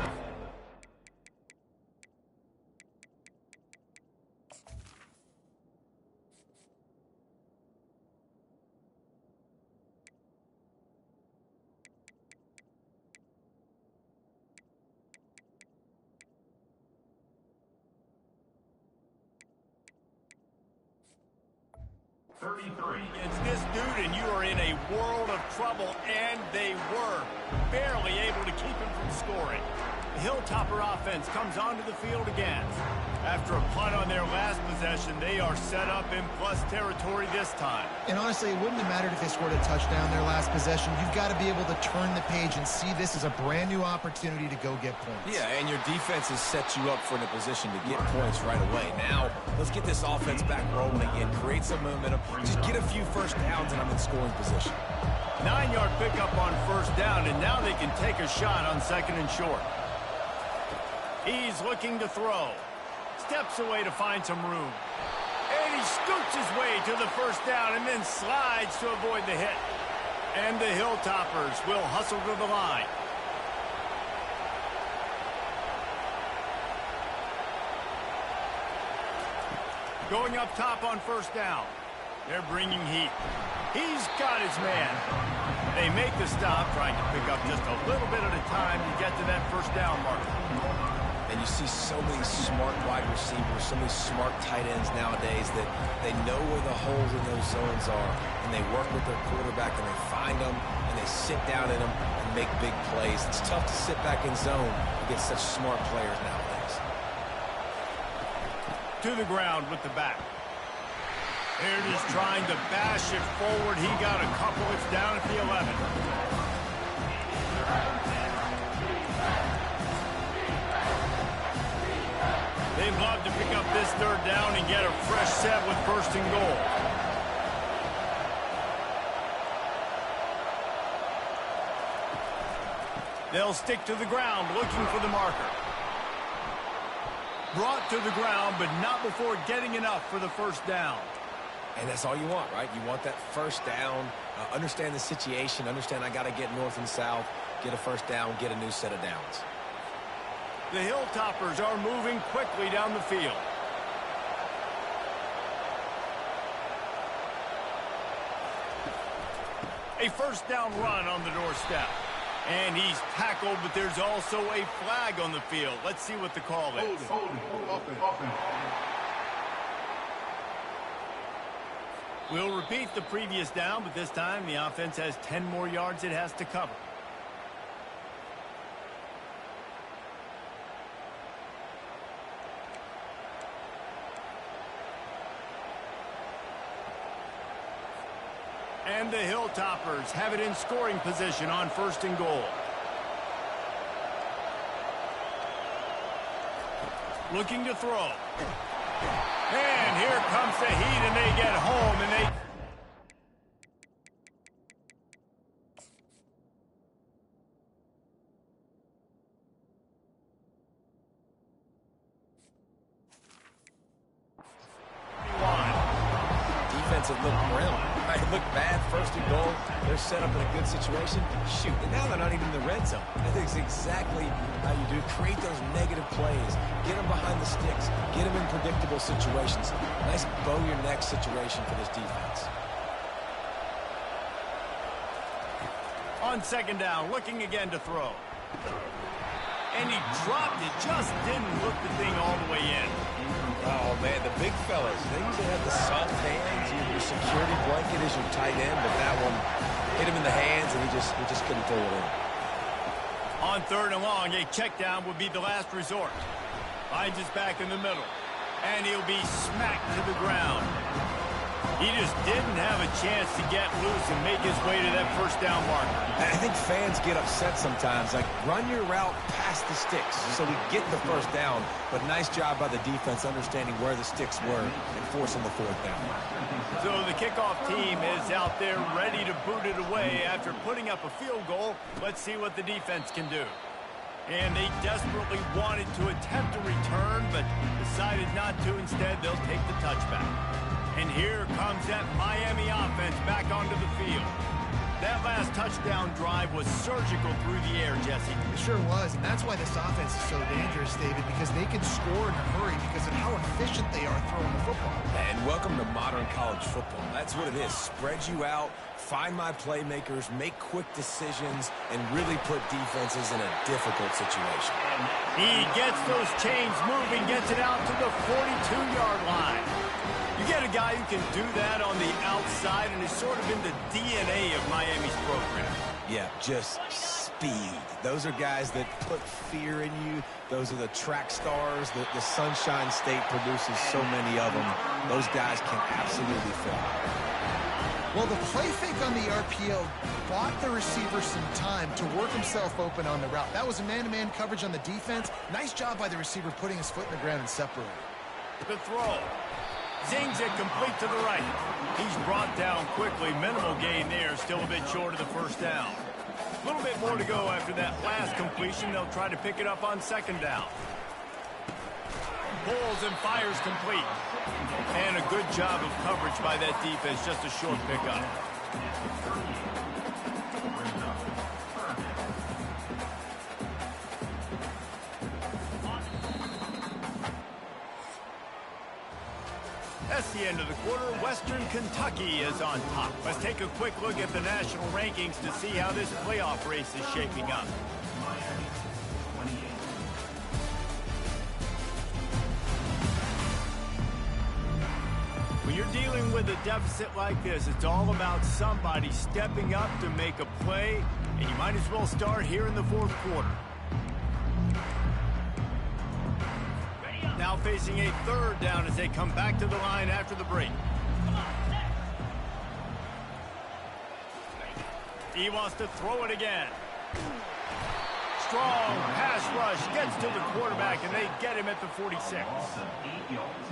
It's this dude, and you are in a world of trouble, and they were barely able to keep him from scoring. The Hilltopper offense comes onto the field again. After a punt on their last possession, they are set up in plus territory this time. And honestly, it wouldn't have mattered if they scored a touchdown their last possession. You've got to be able to turn the page and see this as a brand new opportunity to go get points. Yeah, and your defense has set you up for in a position to get points right away. Now, let's get this offense back rolling again, create some momentum, just get a few first downs, and I'm in scoring position. 9-yard pickup on first down, and now they can take a shot on 2nd and short. He's looking to throw. Steps away to find some room. And he scoots his way to the first down and then slides to avoid the hit. And the Hilltoppers will hustle to the line. Going up top on first down. They're bringing heat. He's got his man. They make the stop, trying to pick up just a little bit at a time to get to that first down marker. And you see so many smart wide receivers, so many smart tight ends nowadays that they know where the holes in those zones are, and they work with their quarterback, and they find them, and they sit down in them and make big plays. It's tough to sit back in zone against such smart players nowadays. To the ground with the back. They're just trying to bash it forward. He got a couple. It's down at the 11. love to pick up this third down and get a fresh set with first and goal. They'll stick to the ground looking for the marker. Brought to the ground, but not before getting enough for the first down. And that's all you want, right? You want that first down, understand the situation, understand I got to get north and south, get a first down, get a new set of downs. The Hilltoppers are moving quickly down the field. A first down run on the doorstep. And he's tackled, but there's also a flag on the field. Let's see what the call is. We'll repeat the previous down, but this time the offense has 10 more yards it has to cover. And the Hilltoppers have it in scoring position on first and goal. Looking to throw. And here comes the heat, and they get home, and they... Defense had looked grim. It looked bad, first and goal. They're set up in a good situation. Shoot, and now they're not even in the red zone. I think it's exactly how you do. Create those negative plays. Get them behind the sticks. Get them in predictable situations. Nice bow-your-neck situation for this defense. On second down, looking again to throw. And he dropped it. Just didn't hook the thing all the way in. Oh, man, the big fellas, they usually have the soft hands. Your security blanket is your tight end, but that one hit him in the hands, and he just couldn't throw it in. On third and long, a check down would be the last resort. Finds his back in the middle, and he'll be smacked to the ground. He just didn't have a chance to get loose and make his way to that first down marker. I think fans get upset sometimes, like run your route past the sticks so we get the first down, but nice job by the defense understanding where the sticks were and forcing the fourth down. So the kickoff team is out there ready to boot it away after putting up a field goal. Let's see what the defense can do. And they desperately wanted to attempt a return, but decided not to. Instead, they'll take the touchback. And here comes that Miami offense back onto the field. That last touchdown drive was surgical through the air, Jesse. It sure was, and that's why this offense is so dangerous, David, because they can score in a hurry because of how efficient they are throwing the football. And welcome to modern college football. That's what it is. Spread you out, find my playmakers, make quick decisions, and really put defenses in a difficult situation. He gets those chains moving, gets it out to the 42-yard line. You get a guy who can do that on the outside, and it's sort of in the DNA of Miami's program. Yeah, just speed. Those are guys that put fear in you. Those are the track stars. The Sunshine State produces so many of them. Those guys can absolutely fly. Well, the play fake on the RPO bought the receiver some time to work himself open on the route. That was a man-to-man coverage on the defense. Nice job by the receiver putting his foot in the ground and separating. The throw. Zings it complete to the right. He's brought down quickly. Minimal gain there. Still a bit short of the first down. A little bit more to go after that last completion. They'll try to pick it up on second down. Pulls and fires complete. And a good job of coverage by that defense. Just a short pickup. That's the end of the quarter. Western Kentucky is on top. Let's take a quick look at the national rankings to see how this playoff race is shaping up. When you're dealing with a deficit like this, it's all about somebody stepping up to make a play, and you might as well start here in the fourth quarter. Now facing a third down as they come back to the line after the break. He wants to throw it again. strong pass rush gets to the quarterback, and they get him at the 46.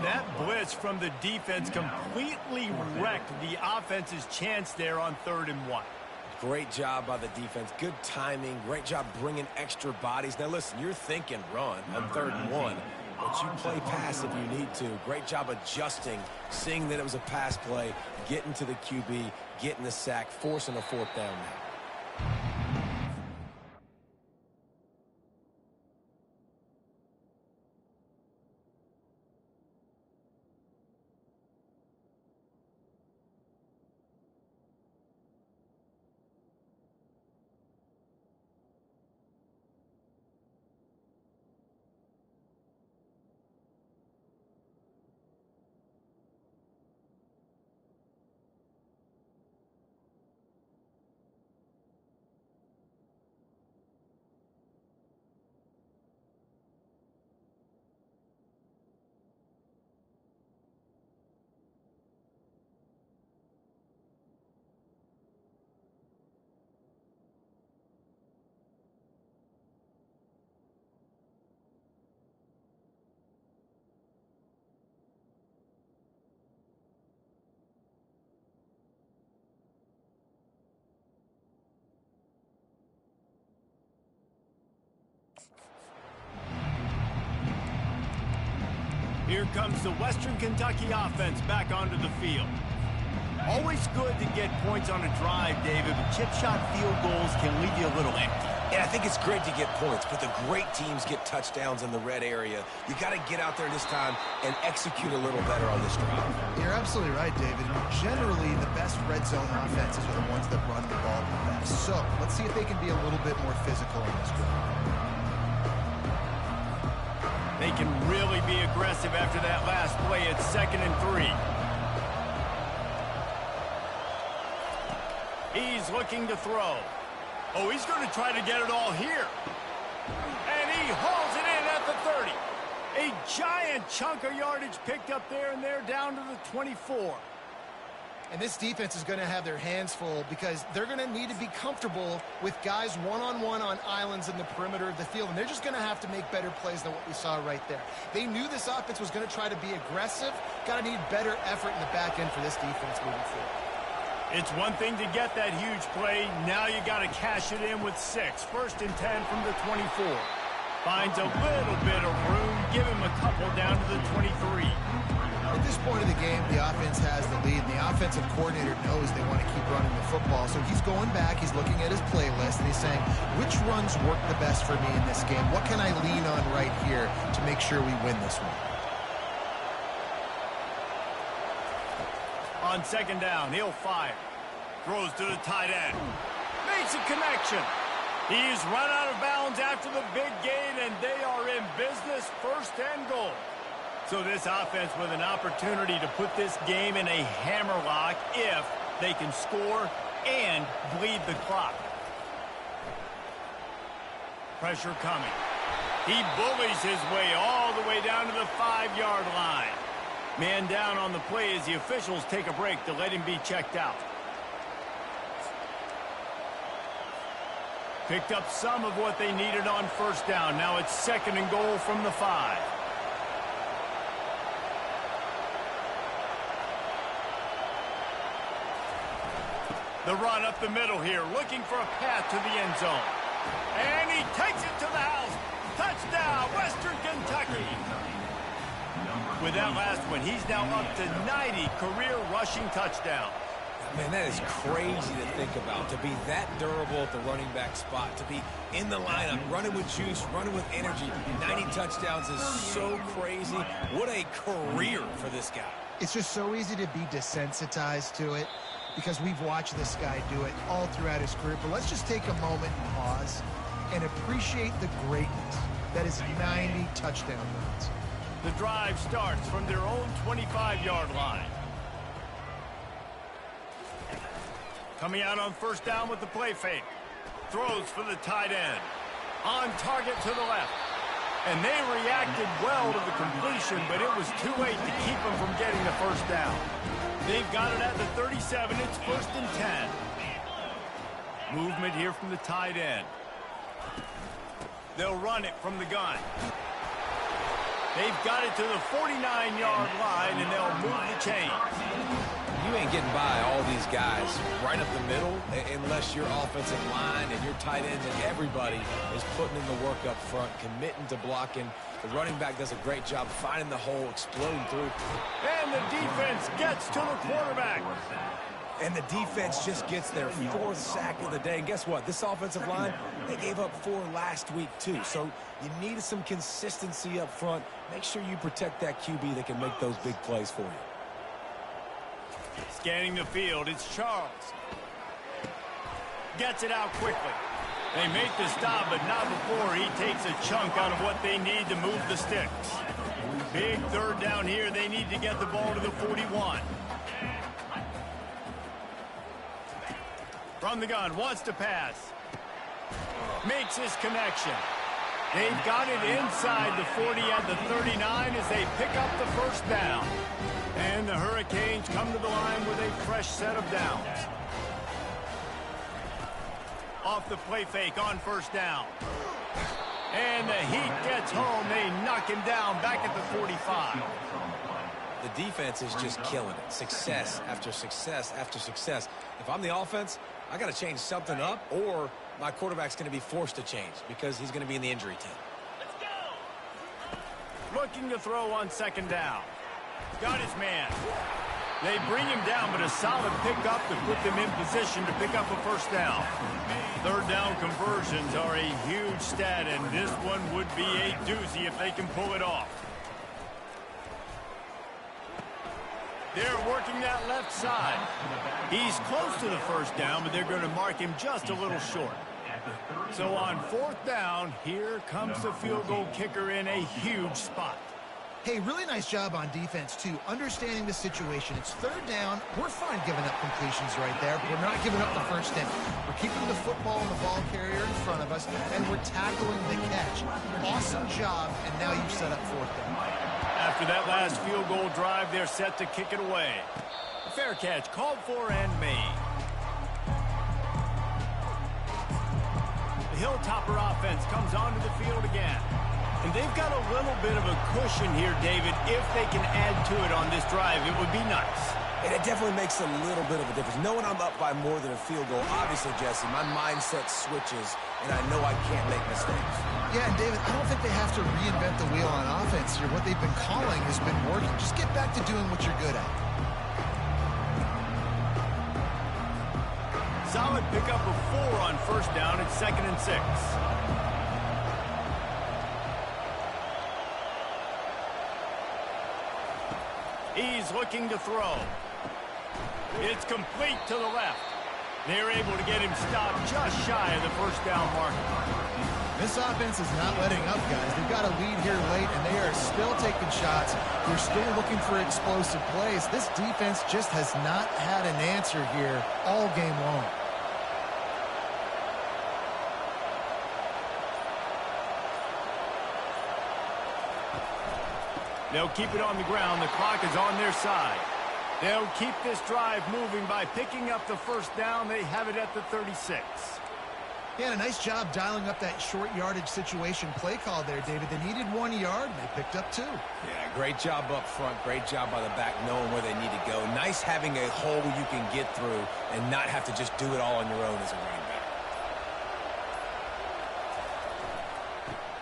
That blitz from the defense completely wrecked the offense's chance there on 3rd and 1. Great job by the defense. Good timing. Great job bringing extra bodies. Now, listen, you're thinking run on 3rd and 1, but you play pass if you need to. Great job adjusting, seeing that it was a pass play, getting to the QB, getting the sack, forcing a 4th down now. Here comes the Western Kentucky offense back onto the field. Always good to get points on a drive, David, but chip shot field goals can leave you a little empty. Yeah, I think it's great to get points, but the great teams get touchdowns in the red area. You got to get out there this time and execute a little better on this drive. You're absolutely right, David. Generally, the best red zone offenses are the ones that run the ball the best. So let's see if they can be a little bit more physical in this drive. They can really be aggressive after that last play at 2nd and 3. He's looking to throw. Oh, he's going to try to get it all here. And he hauls it in at the 30. A giant chunk of yardage picked up there, and they're down to the 24. And this defense is going to have their hands full because they're going to need to be comfortable with guys one-on-one on islands in the perimeter of the field. And they're just going to have to make better plays than what we saw right there. They knew this offense was going to try to be aggressive. Got to need better effort in the back end for this defense moving forward. It's one thing to get that huge play. Now you got to cash it in with 6. 1st and 10 from the 24. Finds a little bit of room. Give him a couple down to the 23. At this point of the game, the offense has the lead, and the offensive coordinator knows they want to keep running the football. So he's going back, he's looking at his playlist, and he's saying, which runs work the best for me in this game? What can I lean on right here to make sure we win this one? On 2nd down, he'll fire. Throws to the tight end. Makes a connection. He's run out of bounds after the big gain, and they are in business, 1st and goal. So this offense with an opportunity to put this game in a hammerlock if they can score and bleed the clock. Pressure coming. He bullies his way all the way down to the 5-yard line. Man down on the play as the officials take a break to let him be checked out. Picked up some of what they needed on 1st down. Now it's 2nd and goal from the 5. The run up the middle here, looking for a path to the end zone. And he takes it to the house. Touchdown, Western Kentucky. With that last one, he's now up to 90 career rushing touchdowns. Man, that is crazy to think about, to be that durable at the running back spot, to be in the lineup, running with juice, running with energy. 90 touchdowns is so crazy. What a career for this guy. It's just so easy to be desensitized to it because we've watched this guy do it all throughout his career. But let's just take a moment and pause and appreciate the greatness that is 90 touchdown runs. The drive starts from their own 25-yard line. Coming out on 1st down with the play fake. Throws for the tight end. On target to the left. And they reacted well to the completion, but it was too late to keep them from getting the 1st down. They've got it at the 37. It's 1st and 10. Movement here from the tight end. They'll run it from the gun. They've got it to the 49-yard line, and they'll move the chains. You ain't getting by all these guys right up the middle unless your offensive line and your tight ends and everybody is putting in the work up front, committing to blocking. The running back does a great job finding the hole, exploding through. And the defense gets to the quarterback. And the defense just gets their 4th sack of the day. And guess what? This offensive line, they gave up 4 last week too. So you need some consistency up front. Make sure you protect that QB that can make those big plays for you. Scanning the field, it's Charles. Gets it out quickly. They make the stop, but not before he takes a chunk out of what they need to move the sticks. Big 3rd down here. They need to get the ball to the 41. From the gun, wants to pass. Makes his connection. They've got it inside the 40 at the 39 as they pick up the 1st down. And the Hurricanes come to the line with a fresh set of downs. Off the play fake on 1st down. And the Heat gets home. They knock him down back at the 45. The defense is just killing it. Success after success after success. If I'm the offense, I got to change something up, or my quarterback's going to be forced to change because he's going to be in the injury team. Looking to throw on 2nd down. Got his man. They bring him down, but a solid pickup to put them in position to pick up a 1st down. 3rd down conversions are a huge stat, and this one would be a doozy if they can pull it off. They're working that left side. He's close to the 1st down, but they're going to mark him just a little short. So on 4th down, here comes the field goal kicker in a huge spot. Hey, really nice job on defense, too, understanding the situation. It's 3rd down. We're fine giving up completions right there. We're not giving up the 1st down. We're keeping the football and the ball carrier in front of us, and we're tackling the catch. Awesome job, and now you've set up 4th down. After that last field goal drive, they're set to kick it away. A fair catch called for and made. The Hilltopper offense comes onto the field again. And they've got a little bit of a cushion here, David. If they can add to it on this drive, it would be nice. And it definitely makes a little bit of a difference. Knowing I'm up by more than a field goal, obviously, Jesse, my mindset switches, and I know I can't make mistakes. Yeah, and David, I don't think they have to reinvent the wheel on offense here. What they've been calling has been working. Just get back to doing what you're good at. Solid pickup of 4 on 1st down. It's 2nd and 6. He's looking to throw. It's complete to the left. They're able to get him stopped just shy of the 1st down marker. This offense is not letting up, guys. They've got a lead here late, and they are still taking shots. They're still looking for explosive plays. This defense just has not had an answer here all game long. They'll keep it on the ground. The clock is on their side. They'll keep this drive moving by picking up the 1st down. They have it at the 36. Yeah, a nice job dialing up that short yardage situation play call there, David. They needed 1 yard, and they picked up 2. Yeah, great job up front. Great job by the back knowing where they need to go. Nice having a hole you can get through and not have to just do it all on your own as a running back.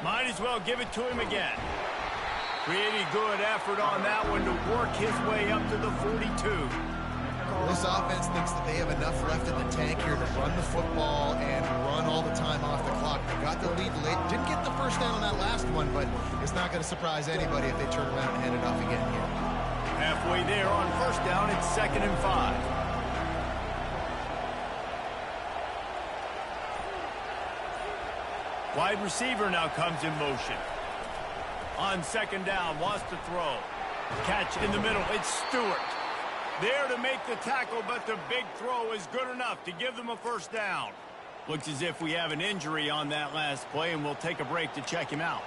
Might as well give it to him again. Pretty good effort on that one to work his way up to the 42. This offense thinks that they have enough left in the tank here to run the football and run all the time off the clock. They got the lead late. Didn't get the 1st down on that last one, but it's not going to surprise anybody if they turn around and hand it off again here. Halfway there on 1st down, it's 2nd and 5. Wide receiver now comes in motion. On 2nd down, wants to throw. Catch in the middle. It's Stewart. There to make the tackle, but the big throw is good enough to give them a 1st down. Looks as if we have an injury on that last play, and we'll take a break to check him out.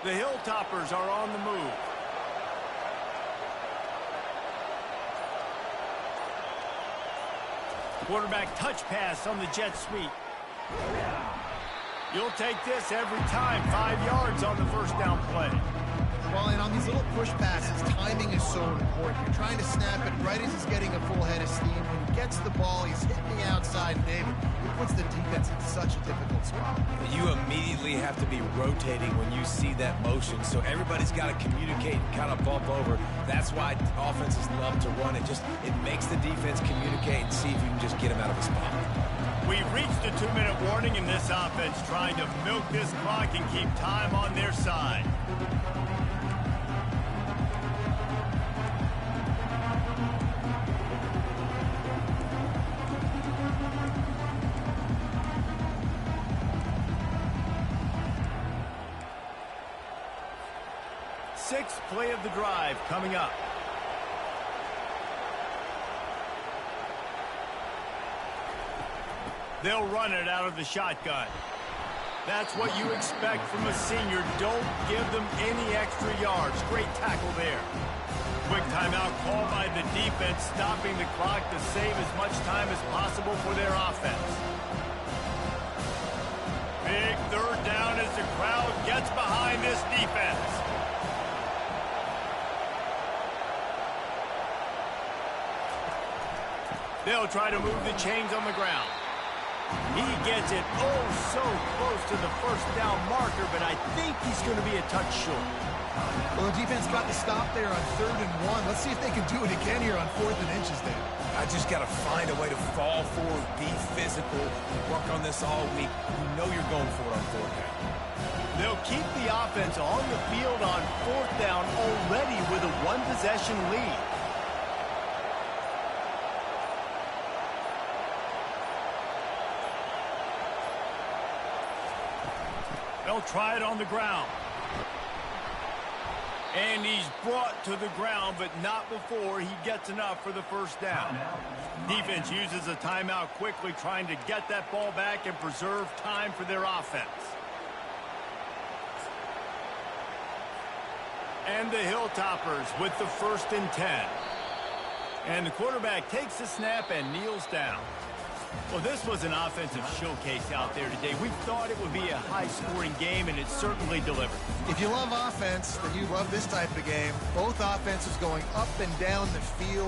The Hilltoppers are on the move. Quarterback touch pass on the jet sweep. You'll take this every time. 5 yards on the first down play. Well, and on these little push passes, timing is so important. You're trying to snap it right as he's getting a full head of steam. When he gets the ball, he's hitting the outside, David. He puts the defense in such a difficult spot. You immediately have to be rotating when you see that motion, so everybody's got to communicate and kind of bump over. That's why offenses love to run it. It makes the defense communicate and see if you can just get him out of a spot. We've reached a 2-minute warning in this offense, trying to milk this clock and keep time on their side. Sixth play of the drive coming up. They'll run it out of the shotgun. That's what you expect from a senior. Don't give them any extra yards. Great tackle there. Quick timeout called by the defense, stopping the clock to save as much time as possible for their offense. Big third down as the crowd gets behind this defense. They'll try to move the chains on the ground. He gets it so close to the first down marker, but I think he's going to be a touch short. Well, the defense got the stop there on 3rd and 1. Let's see if they can do it again here on 4th and inches, Dave. I just got to find a way to fall forward, be physical, work on this all week. You know you're going for it on 4th down. They'll keep the offense on the field on 4th down already with a one-possession lead. They'll try it on the ground. And he's brought to the ground, but not before he gets enough for the first down. Defense uses a timeout quickly, trying to get that ball back and preserve time for their offense. And the Hilltoppers with the 1st and 10. And the quarterback takes the snap and kneels down. Well, this was an offensive showcase out there today. We thought it would be a high-scoring game, and it certainly delivered. If you love offense, then you love this type of game. Both offenses going up and down the field.